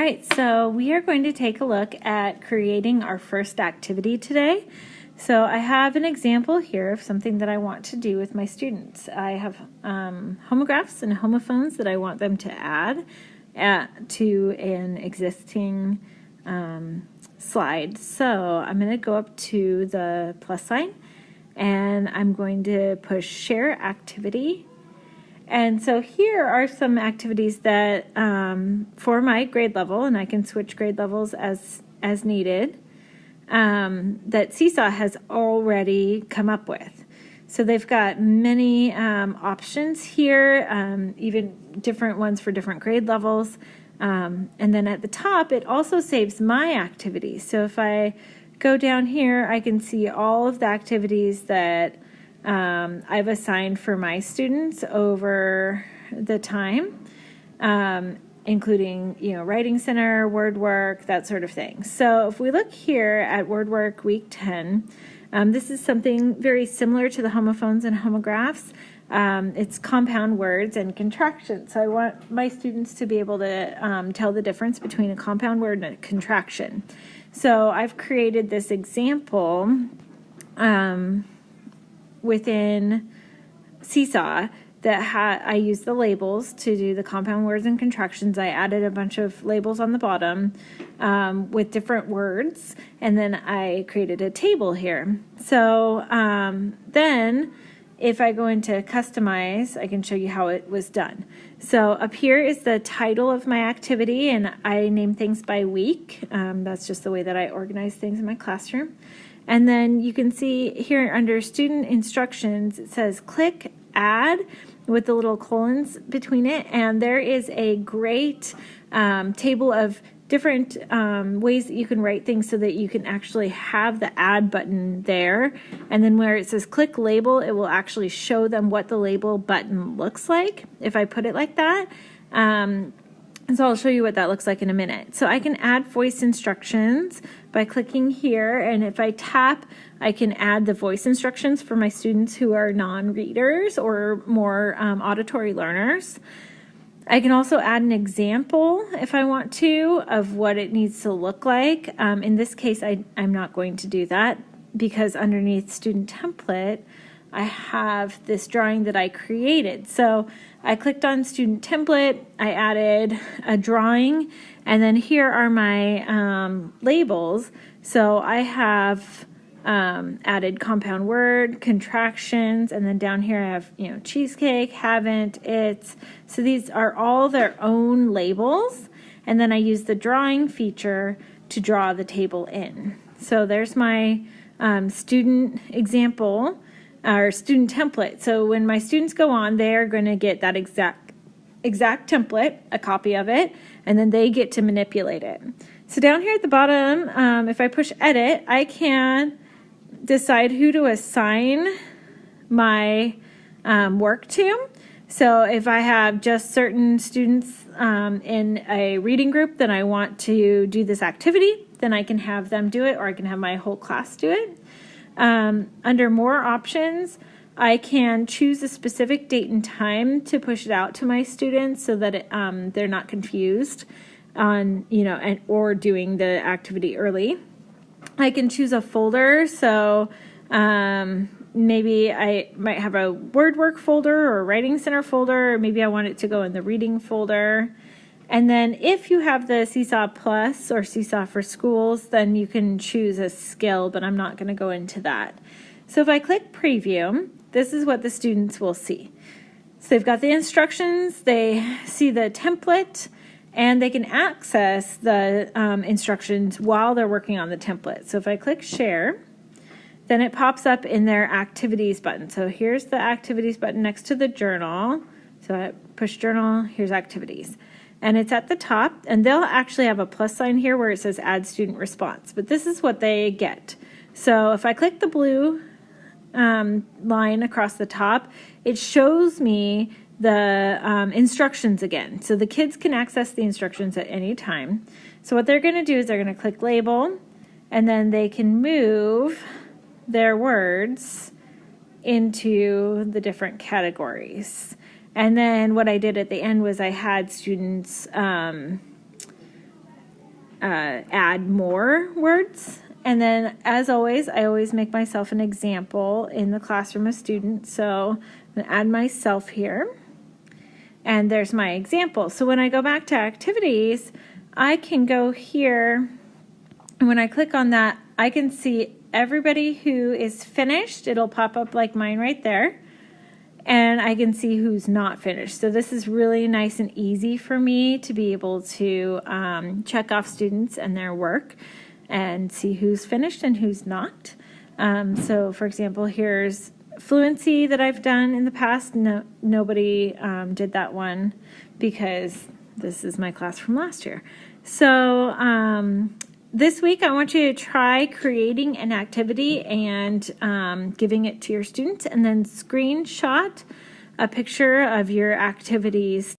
All right, so we are going to take a look at creating our first activity today. So I have an example here of something that I want to do with my students. I have homographs and homophones that I want them to add to an existing slide. So I'm going to go up to the plus sign and I'm going to push share activity. And so here are some activities that for my grade level, and I can switch grade levels as needed, that Seesaw has already come up with. So they've got many options here, even different ones for different grade levels. And then at the top, it also saves my activities. So if I go down here, I can see all of the activities that I've assigned for my students over the time, including, writing center, word work, that sort of thing. So if we look here at word work week 10, this is something very similar to the homophones and homographs. It's compound words and contractions. So I want my students to be able to tell the difference between a compound word and a contraction. So I've created this example within Seesaw that I used the labels to do the compound words and contractions. I added a bunch of labels on the bottom with different words, and then I created a table here. So then if I go into customize, I can show you how it was done. So up here is the title of my activity, and I name things by week. That's just the way that I organize things in my classroom. And then you can see here under student instructions, it says click add with the little colons between it. And there is a great table of different ways that you can write things so that you can actually have the add button there. And then where it says click label, it will actually show them what the label button looks like if I put it like that. So I'll show you what that looks like in a minute. So I can add voice instructions by clicking here, and if I tap, I can add the voice instructions for my students who are non-readers or more auditory learners. I can also add an example if I want to of what it needs to look like. In this case, I'm not going to do that because underneath student template, I have this drawing that I created. So I clicked on student template, I added a drawing, and then here are my labels. So I have added compound word, contractions, and then down here I have, cheesecake, haven't, it's. So these are all their own labels, and then I use the drawing feature to draw the table in. So there's my student example, our student template. So when my students go on, they're going to get that exact template, a copy of it, and then they get to manipulate it. So down here at the bottom, if I push edit, I can decide who to assign my work to. So if I have just certain students in a reading group that I want to do this activity, then I can have them do it, or I can have my whole class do it. Under more options, I can choose a specific date and time to push it out to my students so that they're not confused on, or doing the activity early. I can choose a folder, so maybe I might have a word work folder or a writing center folder, or maybe I want it to go in the reading folder. And then if you have the Seesaw Plus or Seesaw for Schools, then you can choose a skill, but I'm not going to go into that. So if I click preview, this is what the students will see. So they've got the instructions, they see the template, and they can access the instructions while they're working on the template. So if I click share, then it pops up in their activities button. So here's the activities button next to the journal. So I push journal, here's activities. And it's at the top, and they'll actually have a plus sign here where it says add student response, but this is what they get. So if I click the blue line across the top, it shows me the instructions again. So the kids can access the instructions at any time. So what they're going to do is they're going to click label, and then they can move their words into the different categories. And then what I did at the end was I had students add more words. And then, as always, I always make myself an example in the classroom of students. So I'm going to add myself here. And there's my example. So when I go back to activities, I can go here. And when I click on that, I can see everybody who is finished. It'll pop up like mine right there. And I can see who's not finished. So this is really nice and easy for me to be able to check off students and their work and see who's finished and who's not. So for example, here's fluency that I've done in the past. Nobody did that one because this is my class from last year. So this week I want you to try creating an activity and giving it to your students, and then screenshot a picture of your activities